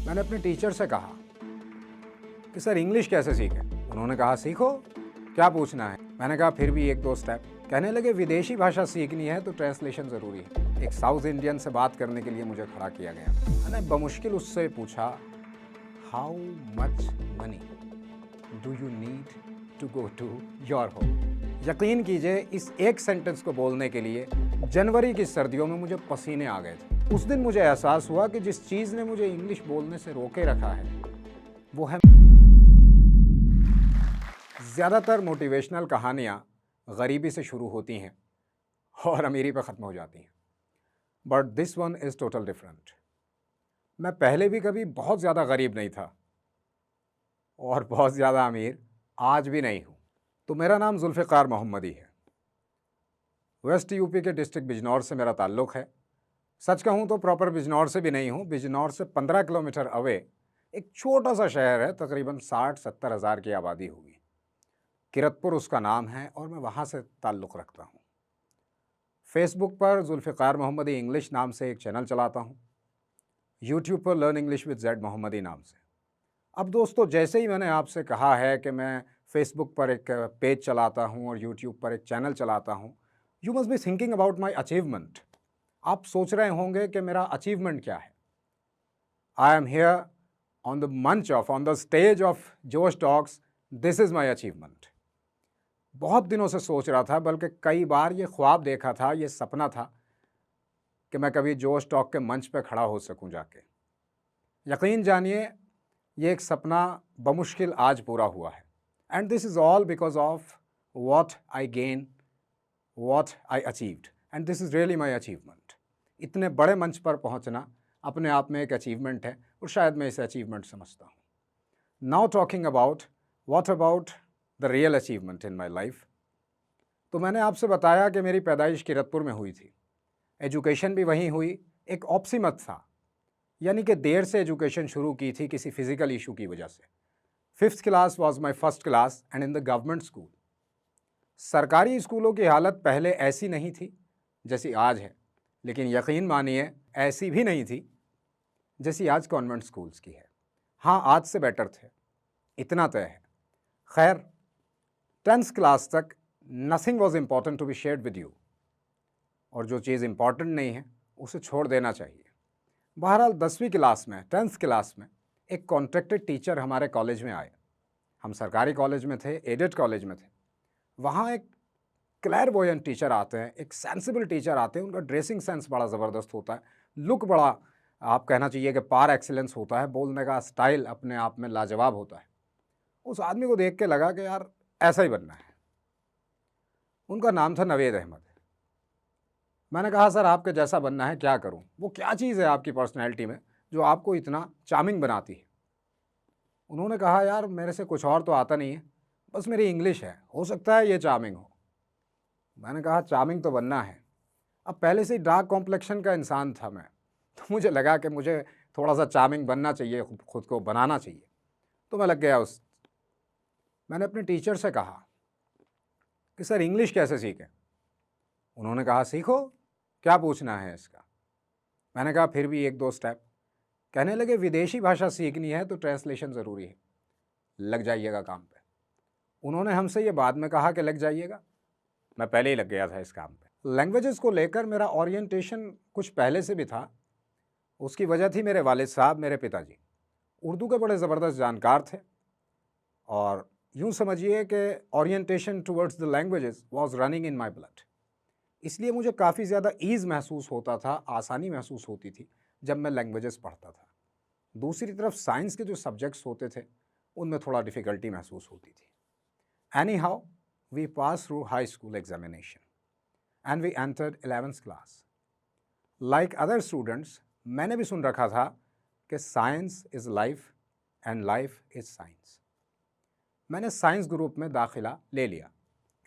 मैंने अपने टीचर से कहा कि सर इंग्लिश कैसे सीखें। उन्होंने कहा सीखो, क्या पूछना है। मैंने कहा फिर भी एक दो स्टेप। कहने लगे विदेशी भाषा सीखनी है तो ट्रांसलेशन ज़रूरी है। एक साउथ इंडियन से बात करने के लिए मुझे खड़ा किया गया। मैंने बमुश्किल उससे पूछा how much money do you need to go to your home. यकीन कीजिए इस एक सेंटेंस को बोलने के लिए जनवरी की सर्दियों में मुझे पसीने आ गए थे। उस दिन मुझे एहसास हुआ कि जिस चीज़ ने मुझे इंग्लिश बोलने से रोके रखा है वो है ज़्यादातर मोटिवेशनल कहानियाँ गरीबी से शुरू होती हैं और अमीरी पर ख़त्म हो जाती हैं, but this one is total different. मैं पहले भी कभी बहुत ज़्यादा गरीब नहीं था और बहुत ज़्यादा अमीर आज भी नहीं हूँ। तो मेरा नाम जुल्फ़िकार मोहम्मदी है। वेस्ट यूपी के डिस्ट्रिक्ट बिजनौर से मेरा ताल्लुक़ है। सच कहूँ तो प्रॉपर बिजनौर से भी नहीं हूँ। बिजनौर से 15 किलोमीटर अवे एक छोटा सा शहर है, तकरीबन 60-70 हज़ार की आबादी होगी। किरतपुर उसका नाम है और मैं वहाँ से ताल्लुक़ रखता हूँ। फेसबुक पर जुल्फ़िकार मोहम्मदी इंग्लिश नाम से एक चैनल चलाता हूँ। यूट्यूब पर लर्न इंग्लिश विद ज़ेड मोहम्मदी नाम से। अब दोस्तों, जैसे ही मैंने आपसे कहा है कि मैं फेसबुक पर एक पेज चलाता हूँ और यूट्यूब पर एक चैनल चलाता हूँ, you must be thinking about my achievement. आप सोच रहे होंगे कि मेरा अचीवमेंट क्या है। I am here on the stage of Josh Talks, this is my achievement. बहुत दिनों से सोच रहा था, बल्कि कई बार ये ख्वाब देखा था, ये सपना था कि मैं कभी जोश टॉक के मंच पे खड़ा हो सकूं जाके। यकीन जानिए ये एक सपना बमुश्किल आज पूरा हुआ है। And this is all because of what I gain, what I achieved, and this is really my achievement. इतने बड़े मंच पर पहुंचना अपने आप में एक अचीवमेंट है और शायद मैं इसे अचीवमेंट समझता हूँ। Now talking about what about the real achievement in my life. तो मैंने आपसे बताया कि मेरी पैदाइश किरतपुर में हुई थी, एजुकेशन भी वहीं हुई। एक ऑप्सीमत था, यानी कि देर से एजुकेशन शुरू की थी किसी फिज़िकल इशू की वजह से। 5th class was my first class and in the government school. सरकारी स्कूलों की हालत पहले ऐसी नहीं थी जैसी आज है, लेकिन यकीन मानिए ऐसी भी नहीं थी जैसी आज कॉन्वेंट स्कूल्स की है। हाँ, आज से बेटर थे, इतना तय है। खैर, 10th क्लास तक nothing was important to be shared with you, और जो चीज़ इम्पॉर्टेंट नहीं है उसे छोड़ देना चाहिए। बहरहाल 10वीं क्लास में, 10th क्लास में एक कॉन्ट्रैक्टेड टीचर हमारे कॉलेज में आए। हम सरकारी कॉलेज में थे, एडेड कॉलेज में थे। वहाँ एक क्लैरवॉयंट टीचर आते हैं, एक सेंसिबल टीचर आते हैं। उनका ड्रेसिंग सेंस बड़ा ज़बरदस्त होता है, लुक बड़ा, आप कहना चाहिए कि पार एक्सीलेंस होता है, बोलने का स्टाइल अपने आप में लाजवाब होता है। उस आदमी को देख के लगा कि यार ऐसा ही बनना है। उनका नाम था नवेद अहमद। मैंने कहा सर आपके जैसा बनना है, क्या करूं? वो क्या चीज़ है आपकी पर्सनैलिटी में जो आपको इतना चार्मिंग बनाती है? उन्होंने कहा यार मेरे से कुछ और तो आता नहीं है, बस मेरी इंग्लिश है, हो सकता है ये चार्मिंग हो। मैंने कहा चार्मिंग तो बनना है। अब पहले से ही डार्क कॉम्प्लेक्शन का इंसान था मैं, तो मुझे लगा कि मुझे थोड़ा सा चार्मिंग बनना चाहिए, खुद को बनाना चाहिए। तो मैं लग गया मैंने अपने टीचर से कहा कि सर इंग्लिश कैसे सीखें। उन्होंने कहा सीखो, क्या पूछना है इसका। मैंने कहा फिर भी एक दो स्टेप। कहने लगे विदेशी भाषा सीखनी है तो ट्रांसलेशन ज़रूरी है, लग जाइएगा काम पे। उन्होंने हमसे ये बाद में कहा कि लग जाइएगा, मैं पहले ही लग गया था इस काम पे। लैंग्वेजेस को लेकर मेरा ओरिएंटेशन कुछ पहले से भी था। उसकी वजह थी मेरे वालिद साहब, मेरे पिताजी उर्दू के बड़े ज़बरदस्त जानकार थे, और यूँ समझिए कि orientation towards the languages was running in my blood. इसलिए मुझे काफ़ी ज़्यादा ईज़ महसूस होता था, आसानी महसूस होती थी जब मैं लैंग्वेजेस पढ़ता था। दूसरी तरफ साइंस के जो सब्जेक्ट्स होते थे उनमें थोड़ा डिफ़िकल्टी महसूस होती थी। Anyhow we pass through high school examination and we entered 11th class. Like other students, मैंने भी सुन रखा था कि science is life and life is science. मैंने साइंस ग्रुप में दाखिला ले लिया,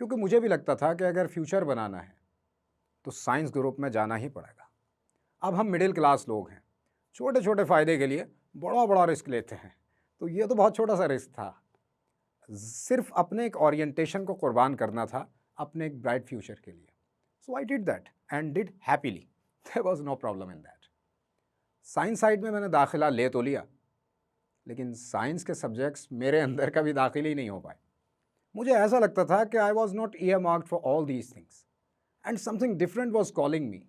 क्योंकि मुझे भी लगता था कि अगर फ्यूचर बनाना है तो साइंस ग्रुप में जाना ही पड़ेगा। अब हम मिडिल क्लास लोग हैं, छोटे छोटे फ़ायदे के लिए बड़ा बड़ा रिस्क लेते हैं, तो ये तो बहुत छोटा सा रिस्क था। सिर्फ अपने एक ओरिएंटेशन को कुर्बान करना था अपने एक ब्राइट फ्यूचर के लिए। So I did that and did happily, there was no problem in that. Science side में मैंने दाखिला ले तो लिया, लेकिन साइंस के सब्जेक्ट्स मेरे अंदर कभी दाखिल ही नहीं हो पाए। मुझे ऐसा लगता था कि I was not year marked for all these things and something different was calling me,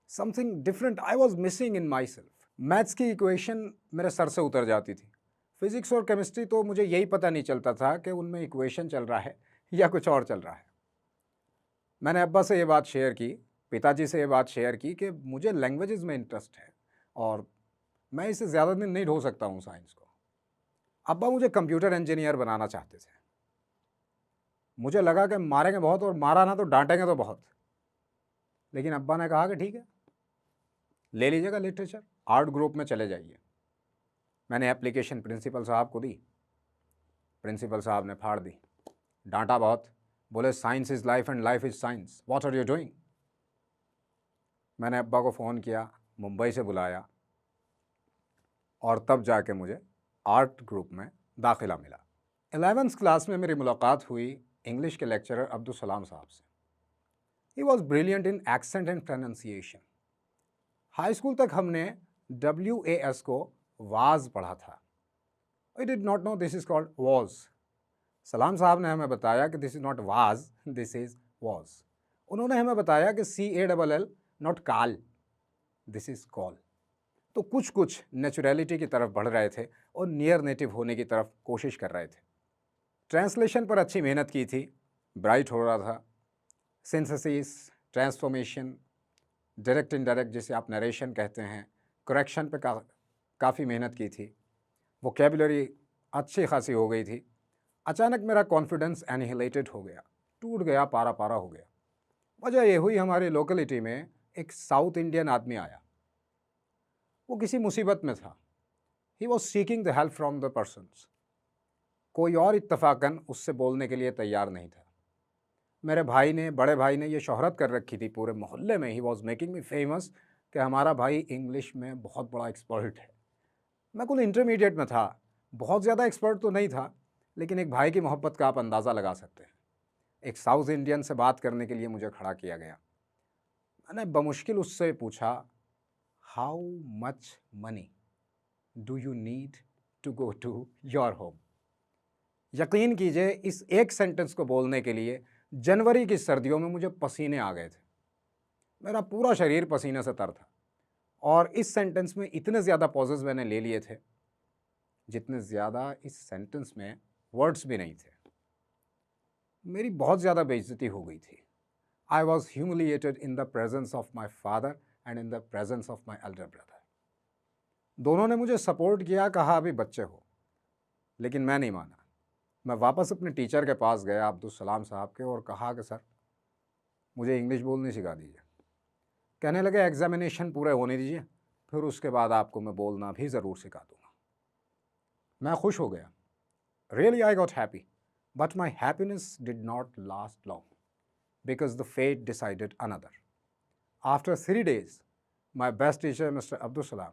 something different I was missing in my self. Maths की इक्वेशन मेरे सर से उतर जाती थी। फिजिक्स और केमिस्ट्री तो मुझे यही पता नहीं चलता था कि उनमें इक्वेशन चल रहा है या कुछ और चल रहा है। मैंने अब्बा से ये बात शेयर की, पिताजी से ये बात शेयर की कि मुझे लैंग्वेजेस में इंटरेस्ट है और मैं इसे ज़्यादा दिन नहीं ढो सकता हूँ साइंस को। अब्बा मुझे कंप्यूटर इंजीनियर बनाना चाहते थे। मुझे लगा कि मारेंगे बहुत और मारा ना तो डांटेंगे तो बहुत, लेकिन अब्बा ने कहा कि ठीक है, ले लीजिएगा लिटरेचर, आर्ट ग्रुप में चले जाइए। मैंने एप्लीकेशन प्रिंसिपल साहब को दी। प्रिंसिपल साहब ने फाड़ दी, डांटा बहुत, बोले science is life and life is science, what are you doing. मैंने अब्बा को फ़ोन किया, मुंबई से बुलाया और तब जाके मुझे आर्ट ग्रुप में दाखिला मिला। 11th क्लास में मेरी मुलाकात हुई इंग्लिश के लेक्चरर अब्दुल सलाम साहब से। He was brilliant in accent and pronunciation. High school तक हमने WAS को वाज पढ़ा था। I did not know this is called was. सलाम साहब ने हमें बताया कि this is not was, this is was. उन्होंने हमें बताया कि CALL नॉट काल, दिस इज कॉल। तो कुछ कुछ नेचुरलिटी की तरफ बढ़ रहे थे और नियर नेटिव होने की तरफ कोशिश कर रहे थे। ट्रांसलेशन पर अच्छी मेहनत की थी, ब्राइट हो रहा था। सिंथेसिस, ट्रांसफॉर्मेशन, डायरेक्ट इनडायरेक्ट जिसे आप नरेशन कहते हैं, करेक्शन पे काफ़ी मेहनत की थी। वोकेबुलरी अच्छी खासी हो गई थी। अचानक मेरा कॉन्फिडेंस एनहिलेटेड हो गया, टूट गया, पारा पारा हो गया। वजह ये हुई, हमारी लोकेलिटी में एक साउथ इंडियन आदमी आया। वो किसी मुसीबत में था। He was seeking the help from the persons. कोई और इत्तफाकन उससे बोलने के लिए तैयार नहीं था। मेरे भाई ने, बड़े भाई ने ये शोहरत कर रखी थी पूरे मोहल्ले में, he was making me famous कि हमारा भाई इंग्लिश में बहुत बड़ा एक्सपर्ट है। मैं कुल इंटरमीडिएट में था, बहुत ज़्यादा एक्सपर्ट तो नहीं था, लेकिन एक भाई की मोहब्बत का आप अंदाज़ा लगा सकते हैं। एक साउथ इंडियन से बात करने के लिए मुझे खड़ा किया गया। मैंने बमुश्किल उससे पूछा, how much money do you need to go to your home. यकीन कीजिए, इस एक सेंटेंस को बोलने के लिए जनवरी की सर्दियों में मुझे पसीने आ गए थे। मेरा पूरा शरीर पसीने से तर था और इस सेंटेंस में इतने ज़्यादा पॉजेज मैंने ले लिए थे जितने ज़्यादा इस सेंटेंस में वर्ड्स भी नहीं थे। मेरी बहुत ज़्यादा बेइज्जती हो गई थी। I was humiliated in the presence of my father and in the presence of my elder brother. दोनों ने मुझे सपोर्ट किया, कहा अभी बच्चे हो, लेकिन मैं नहीं माना। मैं वापस अपने टीचर के पास गया, अब्दुल सलाम साहब के, और कहा कि सर मुझे इंग्लिश बोलनी सिखा दीजिए। कहने लगे एग्जामिनेशन पूरे होने दीजिए, फिर उसके बाद आपको मैं बोलना भी ज़रूर सिखा दूंगा। मैं खुश हो गया। Really I got happy, but my happiness did not last long because the fate decided another. After 3 days, my best teacher, Mr. Abdul Salam,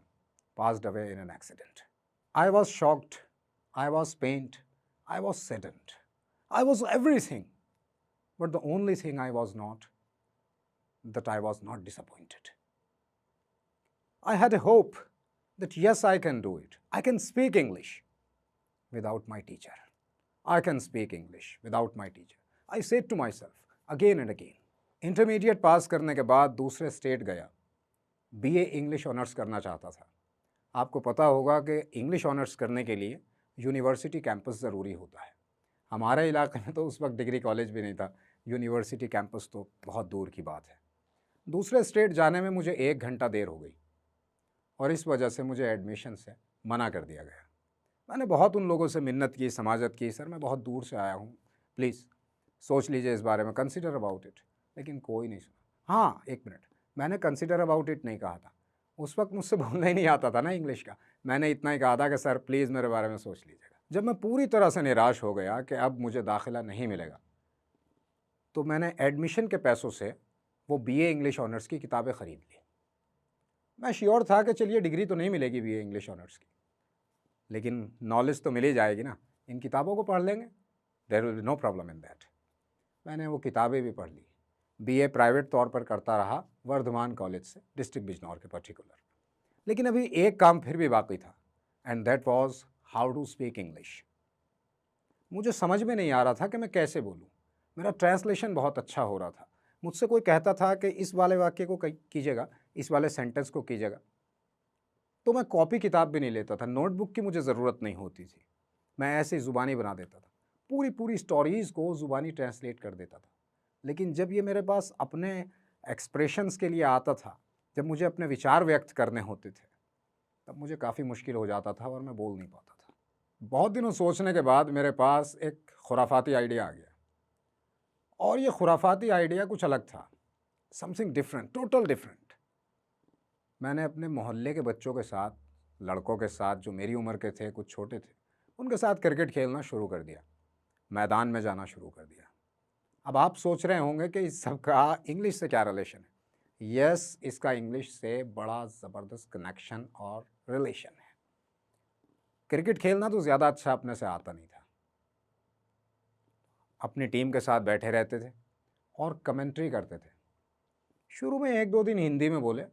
passed away in an accident. I was shocked, I was pained, I was saddened, I was everything. But the only thing I was not, that I was not disappointed. I had a hope that yes, I can do it. I can speak English without my teacher. I can speak English without my teacher. I said to myself, again and again. Intermediate pass करने के बाद दूसरे state गया, BA English honours करना चाहता था। आपको पता होगा कि इंग्लिश ऑनर्स करने के लिए यूनिवर्सिटी कैंपस ज़रूरी होता है। हमारे इलाके में तो उस वक्त डिग्री कॉलेज भी नहीं था, यूनिवर्सिटी कैंपस तो बहुत दूर की बात है। दूसरे स्टेट जाने में मुझे 1 घंटा देर हो गई और इस वजह से मुझे एडमिशन से मना कर दिया गया। मैंने बहुत उन लोगों से मिन्नत की, समाजत की, सर मैं बहुत दूर से आया हूँ, प्लीज़ सोच लीजिए इस बारे में, कंसिडर अबाउट इट। लेकिन कोई नहीं सुना। हाँ, 1 मिनट, मैंने कंसिडर अबाउट इट नहीं कहा था। उस वक्त मुझसे बोलना ही नहीं आता था ना इंग्लिश का। मैंने इतना ही कहा था कि सर प्लीज़ मेरे बारे में सोच लीजिएगा। जब मैं पूरी तरह से निराश हो गया कि अब मुझे दाखिला नहीं मिलेगा, तो मैंने एडमिशन के पैसों से वो BA इंग्लिश ऑनर्स की किताबें ख़रीद ली। मैं श्योर था कि चलिए डिग्री तो नहीं मिलेगी BA इंग्लिश ऑनर्स की, लेकिन नॉलेज तो मिल ही जाएगी ना, इन किताबों को पढ़ लेंगे, there will be no problem in that. मैंने वो किताबें भी पढ़ ली। BA प्राइवेट तौर पर करता रहा वर्धमान कॉलेज से, डिस्ट्रिक्ट बिजनौर के पर्टिकुलर। लेकिन अभी एक काम फिर भी बाकी था, and that was how to speak English. मुझे समझ में नहीं आ रहा था कि मैं कैसे बोलूँ। मेरा ट्रांसलेशन बहुत अच्छा हो रहा था। मुझसे कोई कहता था कि इस वाले वाक्य को कीजिएगा, इस वाले सेंटेंस को कीजिएगा, तो मैं कॉपी किताब भी नहीं लेता था, नोटबुक की मुझे ज़रूरत नहीं होती थी। मैं ऐसे ही ज़ुबानी बना देता था, पूरी पूरी स्टोरीज़ को ज़ुबानी ट्रांसलेट कर देता था। लेकिन जब ये मेरे पास अपने एक्सप्रेशंस के लिए आता था, जब मुझे अपने विचार व्यक्त करने होते थे, तब मुझे काफ़ी मुश्किल हो जाता था और मैं बोल नहीं पाता था। बहुत दिनों सोचने के बाद मेरे पास एक खुराफाती आइडिया आ गया, और ये खुराफाती आइडिया कुछ अलग था, समथिंग डिफरेंट, टोटल डिफरेंट। मैंने अपने मोहल्ले के बच्चों के साथ, लड़कों के साथ जो मेरी उम्र के थे, कुछ छोटे थे, उनके साथ क्रिकेट खेलना शुरू कर दिया, मैदान में जाना शुरू कर दिया। अब आप सोच रहे होंगे कि इस सब का इंग्लिश से क्या रिलेशन है। यस, इसका इंग्लिश से बड़ा ज़बरदस्त कनेक्शन और रिलेशन है। क्रिकेट खेलना तो ज़्यादा अच्छा अपने से आता नहीं था। अपनी टीम के साथ बैठे रहते थे और कमेंट्री करते थे। शुरू में 1-2 दिन हिंदी में बोले,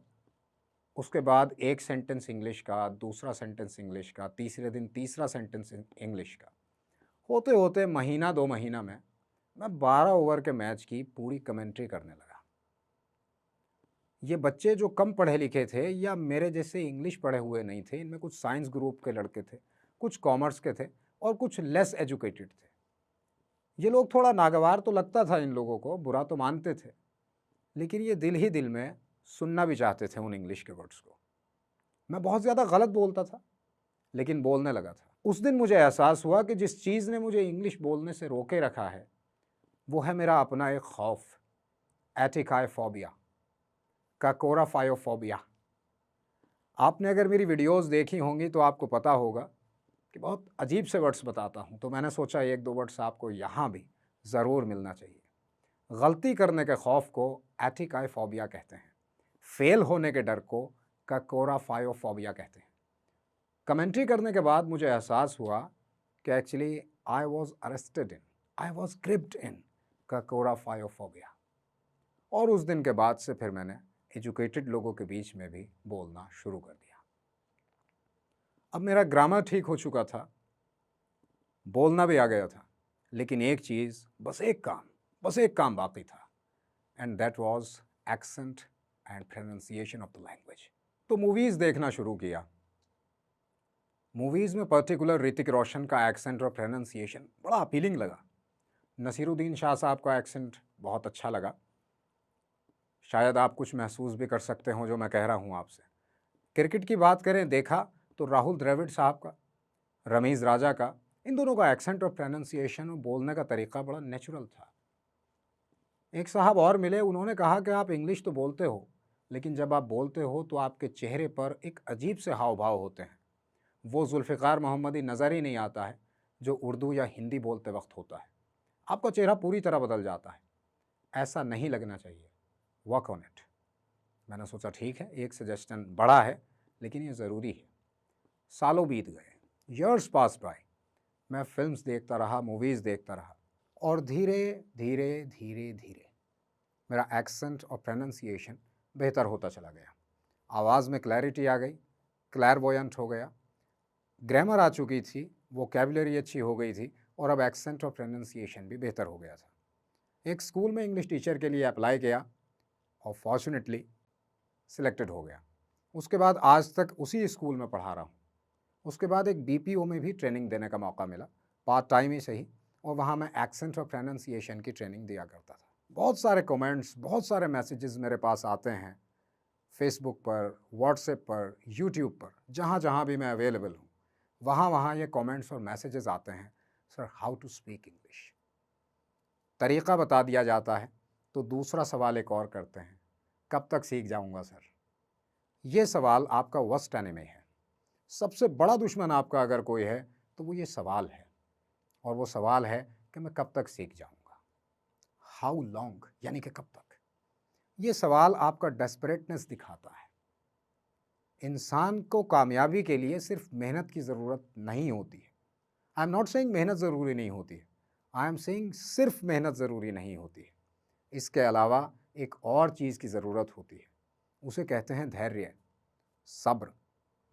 उसके बाद एक सेंटेंस इंग्लिश का, दूसरा सेंटेंस इंग्लिश का, तीसरे दिन तीसरा सेंटेंस इंग्लिश का। होते होते महीना 2 महीना में मैं 12 ओवर के मैच की पूरी कमेंट्री करने लगा। ये बच्चे जो कम पढ़े लिखे थे या मेरे जैसे इंग्लिश पढ़े हुए नहीं थे, इनमें कुछ साइंस ग्रुप के लड़के थे, कुछ कॉमर्स के थे और कुछ लेस एजुकेटेड थे। ये लोग थोड़ा नागवार तो लगता था इन लोगों को, बुरा तो मानते थे, लेकिन ये दिल ही दिल में सुनना भी चाहते थे उन इंग्लिश के वर्ड्स को। मैं बहुत ज़्यादा गलत बोलता था, लेकिन बोलने लगा था। उस दिन मुझे एहसास हुआ कि जिस चीज़ ने मुझे इंग्लिश बोलने से रोके रखा है, वो है मेरा अपना एक खौफ, एटिकाइफोबिया, काकोराफायोफोबिया। आपने अगर मेरी वीडियोस देखी होंगी तो आपको पता होगा कि बहुत अजीब से वर्ड्स बताता हूँ, तो मैंने सोचा 1-2 वर्ड्स आपको यहाँ भी ज़रूर मिलना चाहिए। गलती करने के खौफ को एटिकाइफोबिया कहते हैं। फेल होने के डर को काकोराफायोफोबिया कहते हैं। कमेंट्री करने के बाद मुझे एहसास हुआ कि actually I was arrested in, I was gripped in kakorrhaphiophobia. और उस दिन के बाद से फिर मैंने एजुकेटेड लोगों के बीच में भी बोलना शुरू कर दिया। अब मेरा ग्रामर ठीक हो चुका था, बोलना भी आ गया था, लेकिन एक चीज़, बस एक काम बाकी था, and that was accent and pronunciation of the language. तो मूवीज़ देखना शुरू किया। मूवीज़ में पर्टिकुलर ऋतिक रोशन का एक्सेंट और प्रोनाउंसिएशन बड़ा अपीलिंग लगा। नसीरुद्दीन शाह साहब का एक्सेंट बहुत अच्छा लगा। शायद आप कुछ महसूस भी कर सकते हो जो मैं कह रहा हूँ आपसे। क्रिकेट की बात करें, देखा तो राहुल द्रविड़ साहब का, रमीज़ राजा का, इन दोनों का एक्सेंट और प्रोनाउंसिएशन और बोलने का तरीका बड़ा नेचुरल था। एक साहब और मिले, उन्होंने कहा कि आप इंग्लिश तो बोलते हो, लेकिन जब आप बोलते हो तो आपके चेहरे पर एक अजीब से हाव भाव होते हैं। वो जुल्फ़िकार मोहम्मदी नज़र ही नहीं आता है जो उर्दू या हिंदी बोलते वक्त होता है। आपका चेहरा पूरी तरह बदल जाता है। ऐसा नहीं लगना चाहिए, वर्क ऑन इट। मैंने सोचा ठीक है, एक सजेशन बड़ा है लेकिन ये ज़रूरी है। सालों बीत गए, ईयर्स पास बाय। मैं फिल्म्स देखता रहा, मूवीज़ देखता रहा, और धीरे धीरे धीरे धीरे मेरा एक्सेंट और प्रोनाउंसिएशन बेहतर होता चला गया। आवाज़ में क्लैरिटी आ गई, क्लैरवॉयंट हो गया, ग्रामर आ चुकी थी, वोकैबुलरी अच्छी हो गई थी, और अब एक्सेंट और प्रोनाउंसिएशन भी बेहतर हो गया था। एक स्कूल में इंग्लिश टीचर के लिए अप्लाई किया और फॉर्चुनेटली सिलेक्टेड हो गया। उसके बाद आज तक उसी स्कूल में पढ़ा रहा हूँ। उसके बाद एक बीपीओ में भी ट्रेनिंग देने का मौका मिला, पार्ट टाइम ही सही, और वहाँ मैं एक्सेंट और प्रोनाउंसिएशन की ट्रेनिंग दिया करता था। बहुत सारे कमेंट्स, बहुत सारे मैसेजेस मेरे पास आते हैं, फेसबुक पर, व्हाट्सएप पर, यूट्यूब पर, जहाँ जहाँ भी मैं अवेलेबल हूँ, वहाँ वहाँ ये कमेंट्स और मैसेजेस आते हैं, sir how to speak English. तरीक़ा बता दिया जाता है तो दूसरा सवाल एक और करते हैं, कब तक सीख जाऊँगा सर। ये सवाल आपका वर्स्ट एनिमी है। सबसे बड़ा दुश्मन आपका अगर कोई है तो वो ये सवाल है, और वो सवाल है कि मैं कब तक सीख जाऊँगा। हाउ लॉन्ग, यानी कि कब तक। ये सवाल आपका डेस्परेटनेस दिखाता है। इंसान को कामयाबी के लिए सिर्फ मेहनत की ज़रूरत नहीं होती है। आई एम नॉट सेइंग मेहनत ज़रूरी नहीं होती है, आई एम सेइंग सिर्फ मेहनत ज़रूरी नहीं होती है। इसके अलावा एक और चीज़ की ज़रूरत होती है, उसे कहते हैं धैर्य, सब्र,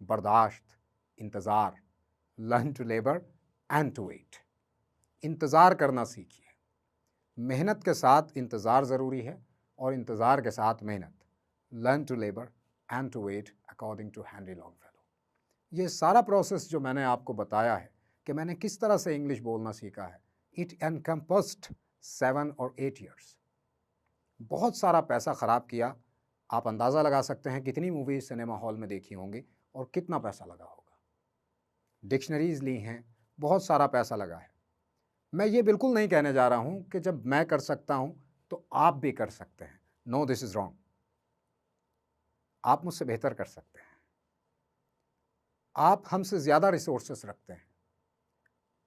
बर्दाश्त, इंतज़ार, learn to labour and to wait. इंतज़ार करना सीखिए। मेहनत के साथ इंतज़ार ज़रूरी है और इंतज़ार के साथ मेहनत। Learn to labour and to wait according to Henry Longfellow. ये सारा प्रोसेस जो मैंने आपको बताया है कि मैंने किस तरह से इंग्लिश बोलना सीखा है, इट एनकम्पस्ड 7 और 8 ईयर्स। बहुत सारा पैसा ख़राब किया। आप अंदाज़ा लगा सकते हैं कितनी मूवी सिनेमा हॉल में देखी होंगी और कितना पैसा लगा होगा। डिक्शनरीज़ ली हैं, बहुत सारा पैसा लगा है। मैं ये बिल्कुल नहीं कहने जा रहा हूँ कि जब मैं कर सकता हूँ तो आप भी कर सकते हैं। No, this is wrong. आप मुझसे बेहतर कर सकते हैं। आप हमसे ज़्यादा रिसोर्सेस रखते हैं।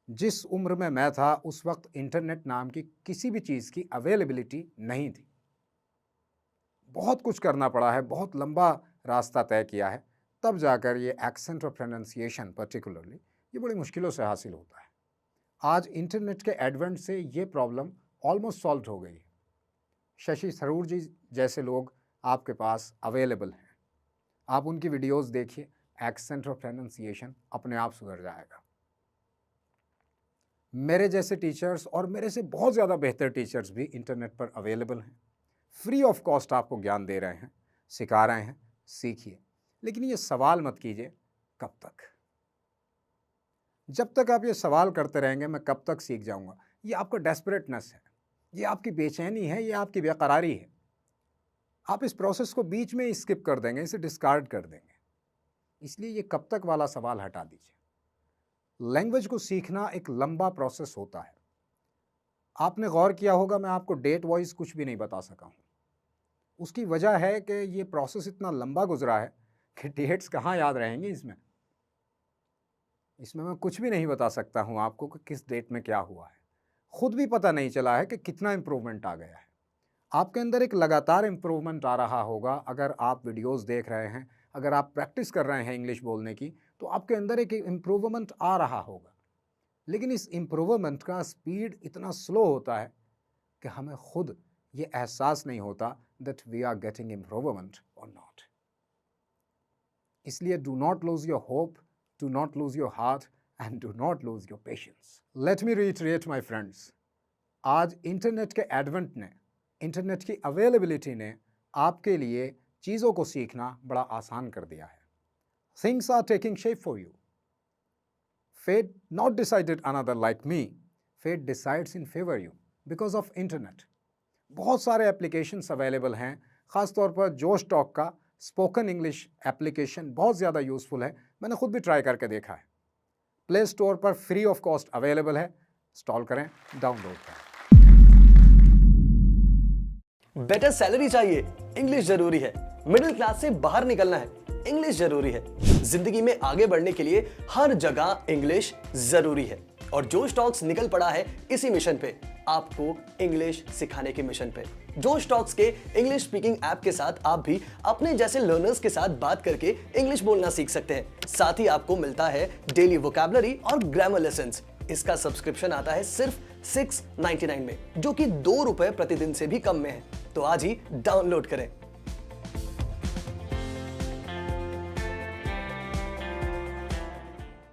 जिस उम्र में मैं था उस वक्त इंटरनेट नाम की किसी भी चीज़ की अवेलेबिलिटी नहीं थी। बहुत कुछ करना पड़ा है, बहुत लंबा रास्ता तय किया है, तब जाकर ये एक्सेंट और प्रोनाउंसिएशन पर्टिकुलरली ये बड़ी मुश्किलों से हासिल होता है। आज इंटरनेट के एडवेंट से ये प्रॉब्लम ऑलमोस्ट सॉल्व हो गई है। शशि थरूर जी जैसे लोग आपके पास अवेलेबल हैं, आप उनकी वीडियोस देखिए, एक्सेंट और प्रोनाउंसिएशन अपने आप सुधर जाएगा। मेरे जैसे टीचर्स और मेरे से बहुत ज़्यादा बेहतर टीचर्स भी इंटरनेट पर अवेलेबल हैं, फ्री ऑफ कॉस्ट आपको ज्ञान दे रहे हैं, सिखा रहे हैं, सीखिए। लेकिन ये सवाल मत कीजिए कब तक। जब तक आप ये सवाल करते रहेंगे मैं कब तक सीख जाऊंगा, ये आपका डेस्परेटनेस है, ये आपकी बेचैनी है, ये आपकी बेकरारी है। आप इस प्रोसेस को बीच में ही स्किप कर देंगे, इसे डिस्कार्ड कर देंगे। इसलिए ये कब तक वाला सवाल हटा दीजिए। लैंग्वेज को सीखना एक लंबा प्रोसेस होता है। आपने गौर किया होगा मैं आपको डेट वाइज कुछ भी नहीं बता सका हूँ। उसकी वजह है कि ये प्रोसेस इतना लंबा गुजरा है कि डेट्स कहाँ याद रहेंगी इसमें मैं कुछ भी नहीं बता सकता हूँ आपको कि किस डेट में क्या हुआ है। खुद भी पता नहीं चला है कि कितना इम्प्रूवमेंट आ गया है। आपके अंदर एक लगातार इम्प्रूवमेंट आ रहा होगा। अगर आप वीडियोस देख रहे हैं, अगर आप प्रैक्टिस कर रहे हैं इंग्लिश बोलने की, तो आपके अंदर एक इम्प्रूवमेंट आ रहा होगा। लेकिन इस इम्प्रूवमेंट का स्पीड इतना स्लो होता है कि हमें खुद ये एहसास नहीं होता that we are getting improvement और नॉट। इसलिए do not lose your hope, do not lose your heart and do not lose your patience. Let me reiterate my friends, आज इंटरनेट के एडवेंट ने, इंटरनेट की अवेलेबिलिटी ने आपके लिए चीज़ों को सीखना बड़ा आसान कर दिया है। Things are taking shape for you. Fate not decided another like me. Fate decides in favor you because of internet. बहुत सारे एप्लीकेशंस अवेलेबल हैं, ख़ास तौर पर जोश टॉक का स्पोकन इंग्लिश एप्लीकेशन बहुत ज़्यादा यूज़फुल है। मैंने खुद भी ट्राई करके देखा है। प्ले स्टोर पर फ्री ऑफ कॉस्ट अवेलेबल है, इंस्टॉल करें, डाउनलोड करें। बेटर सैलरी चाहिए, इंग्लिश जरूरी है। मिडिल क्लास से बाहर निकलना है, इंग्लिश जरूरी है। जिंदगी में आगे बढ़ने के लिए हर जगह इंग्लिश जरूरी है। और जोश टॉक्स निकल पड़ा है इसी मिशन पे, आपको इंग्लिश सिखाने के मिशन पे। जोश टॉक्स के इंग्लिश स्पीकिंग ऐप के साथ आप भी अपने जैसे लर्नर्स के साथ बात करके इंग्लिश बोलना सीख सकते हैं। साथ ही आपको मिलता है डेली वोकैबुलरी और ग्रामर लेसन्स। इसका सब्सक्रिप्शन आता है सिर्फ 699 में, जो कि ₹2 प्रतिदिन से भी कम में है। तो आज ही डाउनलोड करें।